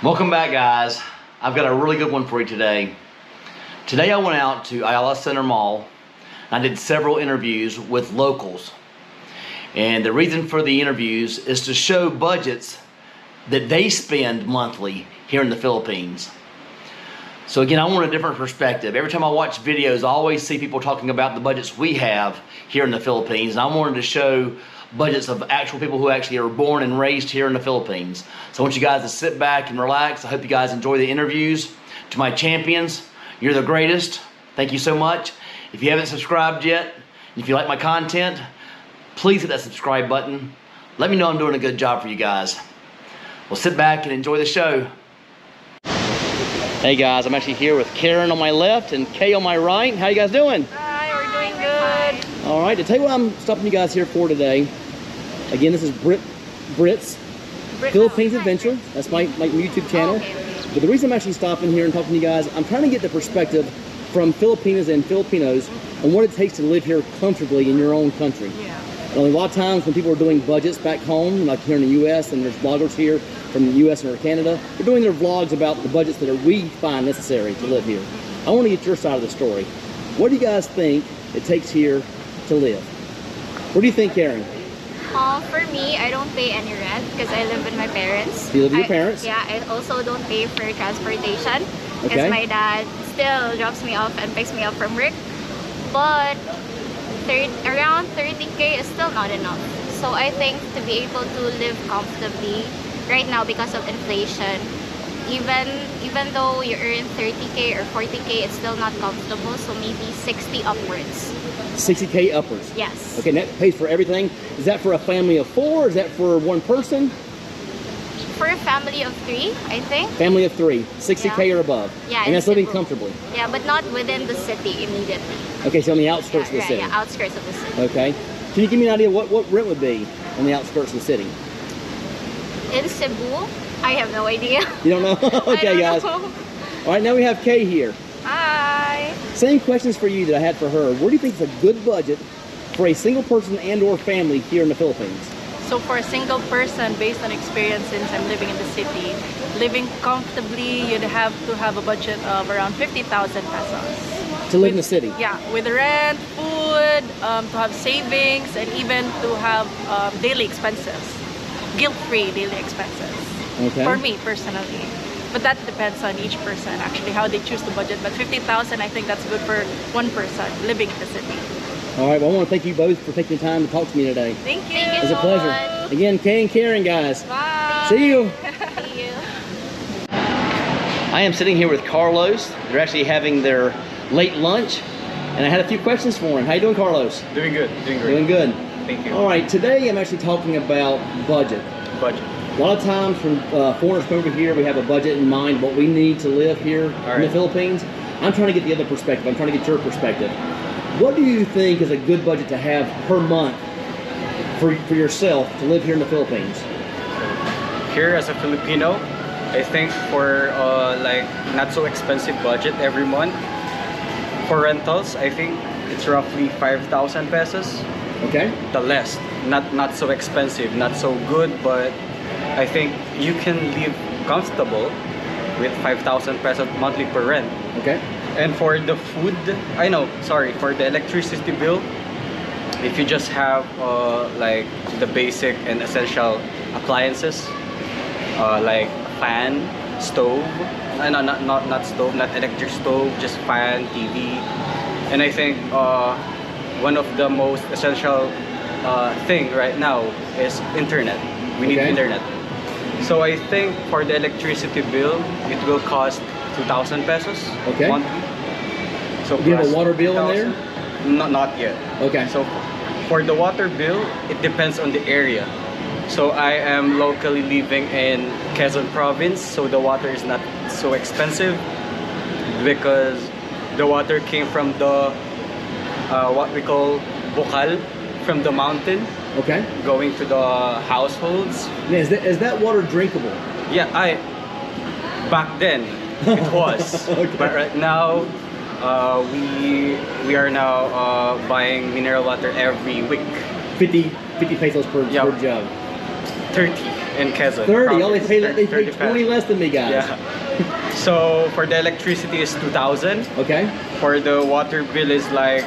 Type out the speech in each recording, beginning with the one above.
Welcome back, guys. I've got a really good one for you today. Today I went out to Ayala Center Mall. I did several interviews with locals. And the reason for the interviews is to show budgets that they spend monthly here in the Philippines. So again, I want a different perspective. Every time I watch videos, I always see people talking about the budgets we have here in the Philippines. And I wanted to show budgets of actual people who actually are born and raised here in the Philippines. So I want you guys to sit back and relax. I hope you guys enjoy the interviews. To my champions, you're the greatest. Thank you so much. If you haven't subscribed yet, and if you like my content, please hit that subscribe button. Let me know I'm doing a good job for you guys. Well, sit back and enjoy the show. Hey guys, I'm actually here with Karen on my left and Kay on my right. How you guys doing? Hi, we're doing good. All right, to tell you what I'm stopping you guys here for today. Again, this is Brit's Philippines Adventure. That's my YouTube channel. Okay. But the reason I'm actually stopping here and talking to you guys, I'm trying to get the perspective from Filipinas and Filipinos on what it takes to live here comfortably in your own country. Yeah. A lot of times when people are doing budgets back home, like here in the U.S., and there's bloggers here from the U.S. or Canada, they're doing their vlogs about the budgets that we find necessary to live here. I want to get your side of the story. What do you guys think it takes here to live? What do you think, Karen? For me, I don't pay any rent because I live with my parents. You live with your parents? Yeah, I also don't pay for transportation because Okay. my dad still drops me off and picks me up from work. But around 30K is still not enough. So I think to be able to live comfortably right now because of inflation, even though you earn 30K or 40K, it's still not comfortable. So maybe 60 upwards. 60K upwards? Yes. Okay, and that pays for everything. Is that for a family of 4? Is that for one person? For a family of 3, I think. Family of 3, 60K Yeah. or above. Yeah, and that's living Cebu. comfortably. Yeah, but not within the city immediately. Okay, so on the outskirts of the Yeah, city. yeah, outskirts of the city. Okay. Can you give me an idea what rent would be on the outskirts of the city? In Cebu, I have no idea. You don't know? Okay, I don't guys. know. All right, now we have Kay here. Hi. Same questions for you that I had for her. Where do you think is a good budget for a single person and or family here in the Philippines? So for a single person, based on experience since I'm living in the city, living comfortably, you'd have to have a budget of around 50,000 pesos. To live in the city? Yeah, with rent, food, to have savings, and even to have daily expenses. Guilt-free daily expenses. Okay. For me, personally. But that depends on each person, actually, how they choose the budget. But 50,000, I think that's good for one person living in the city. All right, well, I want to thank you both for taking the time to talk to me today. Thank you. Thank It was a so pleasure. much. Again, Kay and Karen, guys. Bye. See you. See you. I am sitting here with Carlos. They're actually having their late lunch, and I had a few questions for him. How you doing, Carlos? Doing good, doing great. Doing good. Thank you. All right, today I'm actually talking about budget. Budget. A lot of times when foreigners come over here, we have a budget in mind, what we need to live here in the right. Philippines. I'm trying to get the other perspective. I'm trying to get your perspective. What do you think is a good budget to have per month for yourself to live here in the Philippines? Here as a Filipino, I think for like not so expensive budget every month, for rentals, I think it's roughly 5,000 pesos. Okay. The less, not so expensive, not so good, but I think you can live comfortable with 5,000 pesos monthly per rent. Okay. And for the food, for the electricity bill, if you just have like the basic and essential appliances, like fan, stove, not stove, not electric stove, just fan, TV, and I think one of the most essential thing right now is internet. We need internet. So I think for the electricity bill, it will cost 2,000 pesos monthly. So Do you have a water bill in there? Not yet. Okay. So for the water bill, it depends on the area. So I am locally living in Quezon province, so the water is not so expensive because the water came from the what we call bukal, from the mountain. Okay. Going to the households. Now, is that water drinkable? Yeah, back then it was, Okay. but right now we are now buying mineral water every week. 50 pesos per jug. 30 in Quezon. 30. Oh, they pay 30 20 less than me, guys. Yeah. So for the electricity is 2,000. Okay. For the water bill is like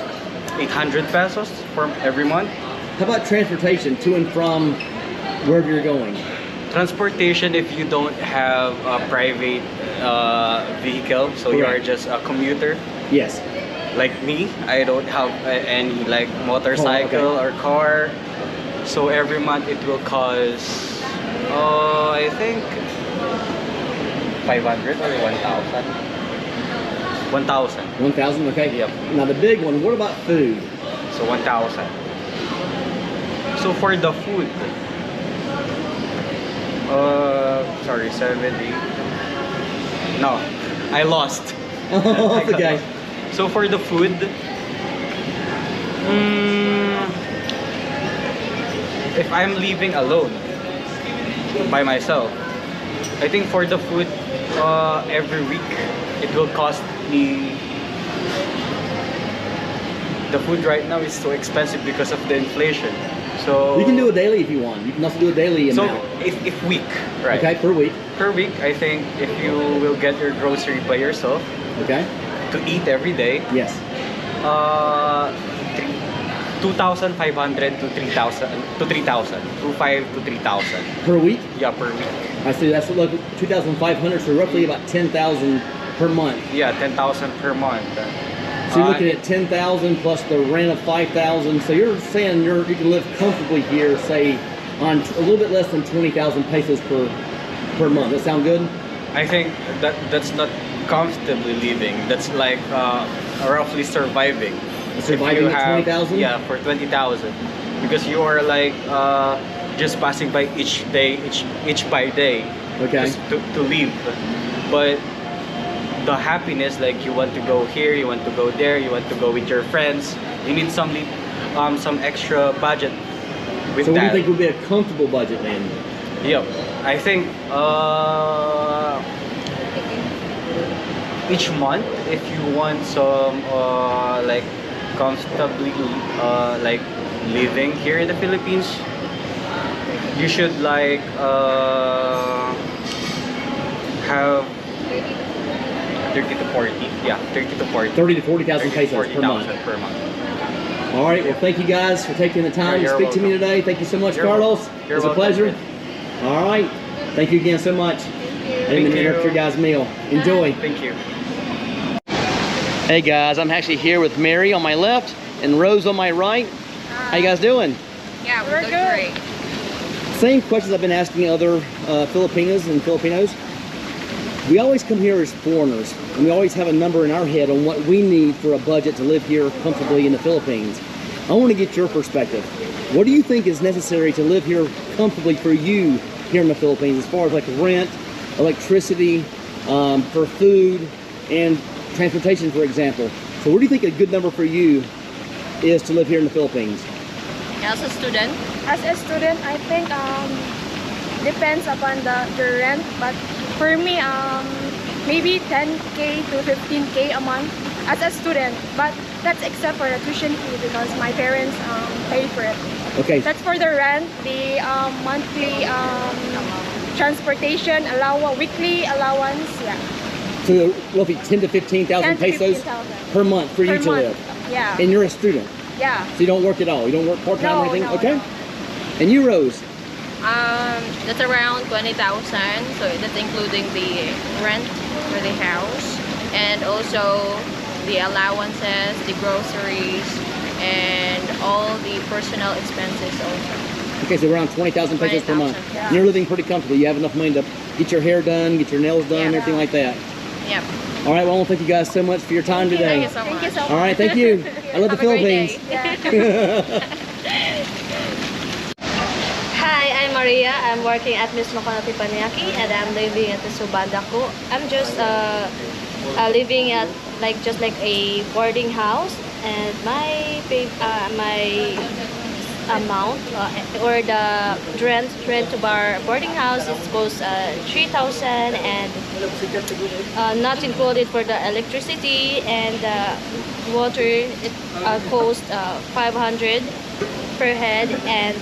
800 pesos for every month. How about transportation to and from wherever you're going? Transportation, if you don't have a private vehicle, so you are Correct. just a commuter. Yes. Like me, I don't have any like motorcycle or car. So every month it will cost, I think 500 or 1,000. 1,000. 1,000. Okay. Yep. Now the big one. What about food? So 1,000. So for the food, sorry, 70. No, I lost. Oh, I got okay. lost. So for the food, if I'm living alone by myself, I think for the food, every week it will cost me. The food right now is so expensive because of the inflation. So You can do a daily if you want. You can also do a daily so amount. if week, right? Okay, per week. Per week, I think if you will get your grocery by yourself Okay. to eat every day, Yes. 2,500 to 3,000 to 3,000, 2,500 to 3,000. Per week. Yeah, per week. I see. That's like 2,500, so roughly about 10,000 per month. Yeah, 10,000 per month. So you're looking at 10,000 plus the rent of 5,000. So you're saying you can live comfortably here, say, on a little bit less than 20,000 pesos per month. That sound good? I think that's not comfortably living. That's like roughly surviving. Surviving If you at have- 20,000? Yeah, for 20,000, because you are like just passing by each day, each by day, Okay. just to live. But the happiness, like you want to go here, you want to go there, you want to go with your friends. You need some extra budget with So what do you that. think would be a comfortable budget then? Yep. I think each month, if you want some like comfortably like living here in the Philippines, you should like have 30 to 40. Yeah, 30 to 40. 30 to 40,000 30 to pesos per month. 40,000 per month. All right. Well, thank you guys for taking the time to You're speak to me welcome. today. Thank you so much, You're Carlos. welcome. You're It's a welcome. pleasure. All right. Thank you again so much. And Thank interrupt you. your guys' meal. Enjoy. Thank you. Hey guys, I'm actually here with Mary on my left and Rose on my right. How you guys doing? Yeah, we're doing great. Same questions I've been asking other Filipinas and Filipinos. We always come here as foreigners, and we always have a number in our head on what we need for a budget to live here comfortably in the Philippines. I want to get your perspective. What do you think is necessary to live here comfortably for you here in the Philippines, as far as like rent, electricity, for food, and transportation, for example? So what do you think a good number for you is to live here in the Philippines? As a student, As a student, I think depends upon the rent, but for me, maybe 10K to 15K a month as a student. But that's except for the tuition fee because my parents pay for it. Okay, That's for the rent, the monthly transportation allowance, weekly allowance, yeah. so roughly 10 to 15,000 10 to pesos 15,000 per month for you per to month. live. Yeah, And you're a student, yeah. so you don't work at all. You don't work part-time or No, anything? no, Okay. no. And you, Rose? that's around 20,000. So that's including the rent for the house and also the allowances, the groceries, and all the personal expenses also. Okay, so around 20,000 pesos per month. 20,000, yeah. And you're living pretty comfortably. You have enough money to get your hair done, get your nails done, Yeah. everything like that. Yep. All right, well, I want to thank you guys so much for your time Thank today. you so Thank much. you so much. All right, thank you. I love the Have a great Philippines. Yeah. Hi, I'm Maria. I'm working at Miss Makonati Panyaki and I'm living at the Subandako. I'm just living at just like a boarding house, and my amount or the rent to boarding house is supposed 3,000 and not included for the electricity and water. It costs 500 per head and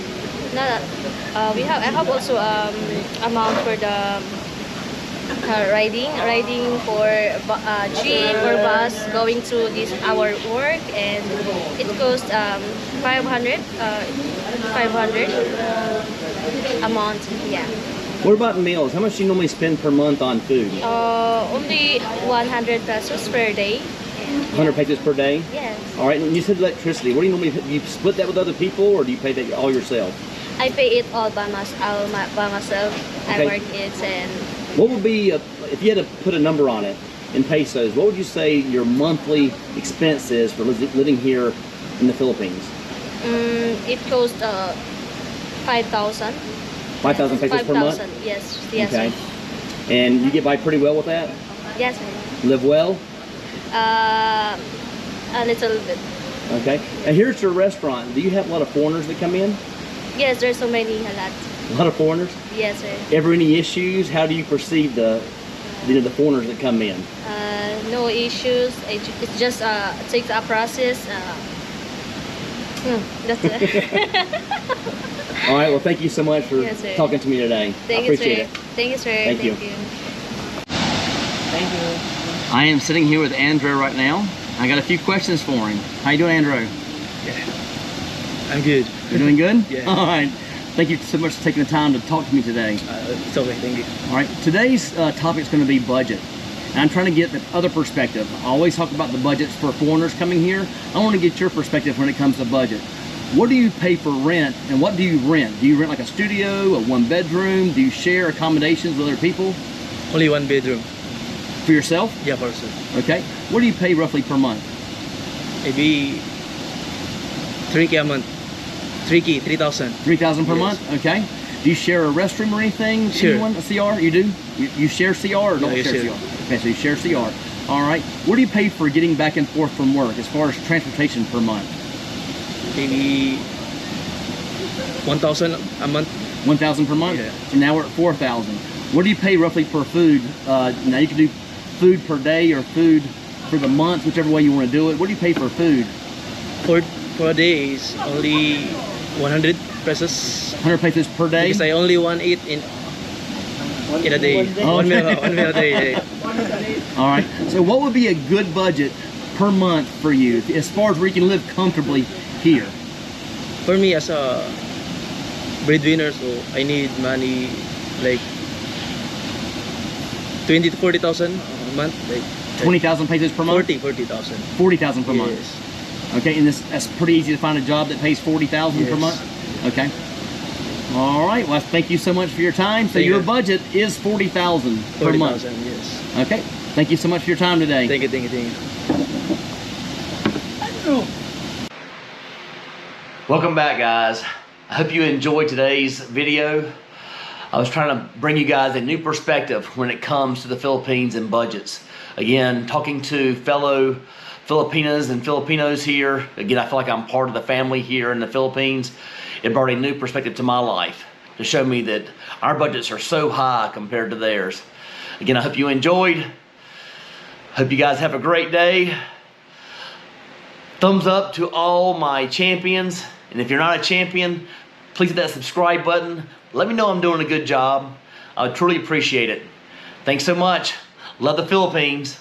I have also amount for the riding for jeep or bus going to this our work, and it costs 500 a month. Yeah. What about meals? How much do you normally spend per month on food? Only 100 pesos per day. 100 pesos per day? Yes. All right, and you said electricity. What do you normally, do you split that with other people, or do you pay that all yourself? I pay it all by myself. Okay. I work it, and What would be, if you had to put a number on it in pesos, what would you say your monthly expense is for living here in the Philippines? it costs 5,000. 5,000 pesos per month? 5,000. Yes. Yes. Okay. And you get by pretty well with that? Yes. Ma'am. Live well? A little bit. Okay. And here's your restaurant. Do you have a lot of foreigners that come in? Yes, there's so many, a lot. A lot of foreigners? Yes, sir. Ever any issues? How do you perceive the foreigners that come in? No issues. It's just takes a process. That's it. All right. Well, thank you so much for Yes, sir. talking to me today. Thank I you, appreciate sir. it. Thank you, sir. Thank you. Thank you. I am sitting here with Andrew right now. I got a few questions for him. How you doing, Andrew? I'm good. You're doing good? Yeah. All right. Thank you so much for taking the time to talk to me today. It's okay, thank you. All right. Today's topic is going to be budget. And I'm trying to get the other perspective. I always talk about the budgets for foreigners coming here. I want to get your perspective when it comes to budget. What do you pay for rent, and what do you rent? Do you rent like a studio, a one bedroom? Do you share accommodations with other people? Only one bedroom. For yourself? Yeah, for sure. Okay. What do you pay roughly per month? Maybe 3K a month. 3K, 3,000. 3,000 per Yes. month? Okay. Do you share a restroom or anything? with Sure. Anyone? A CR? You do? You share CR or don't Yeah, share share. CR? Okay, so you share CR. All right. What do you pay for getting back and forth from work as far as transportation per month? Maybe 1,000 a month. 1,000 per month? Yeah. So now we're at 4,000. What do you pay roughly per food? Now you can do food per day or food for the month, whichever way you want to do it. What do you pay for food? For a day is only 100 pesos. 100 pesos per day? Because I only want eat in a day. Oh, One meal okay. a day. All right. So what would be a good budget per month for you as far as where you can live comfortably here? For me as a breadwinner, so I need money like 20 to 40,000 a month. Like 20,000 pesos per month? 40,000. 40,000 per month. Yes. Okay, and that's pretty easy to find a job that pays 40,000 per Yes. month? Okay. All right. Well, thank you so much for your time. So Thank your you. budget is 40,000 per month. 40,000, yes. Okay. Thank you so much for your time today. Thank you. Welcome back, guys. I hope you enjoyed today's video. I was trying to bring you guys a new perspective when it comes to the Philippines and budgets. Again, talking to fellow Filipinas and Filipinos here. Again, I feel like I'm part of the family here in the Philippines. It brought a new perspective to my life to show me that our budgets are so high compared to theirs. Again, I hope you enjoyed. Hope you guys have a great day. Thumbs up to all my champions. And if you're not a champion, please hit that subscribe button. Let me know I'm doing a good job. I would truly appreciate it. Thanks so much. Love the Philippines.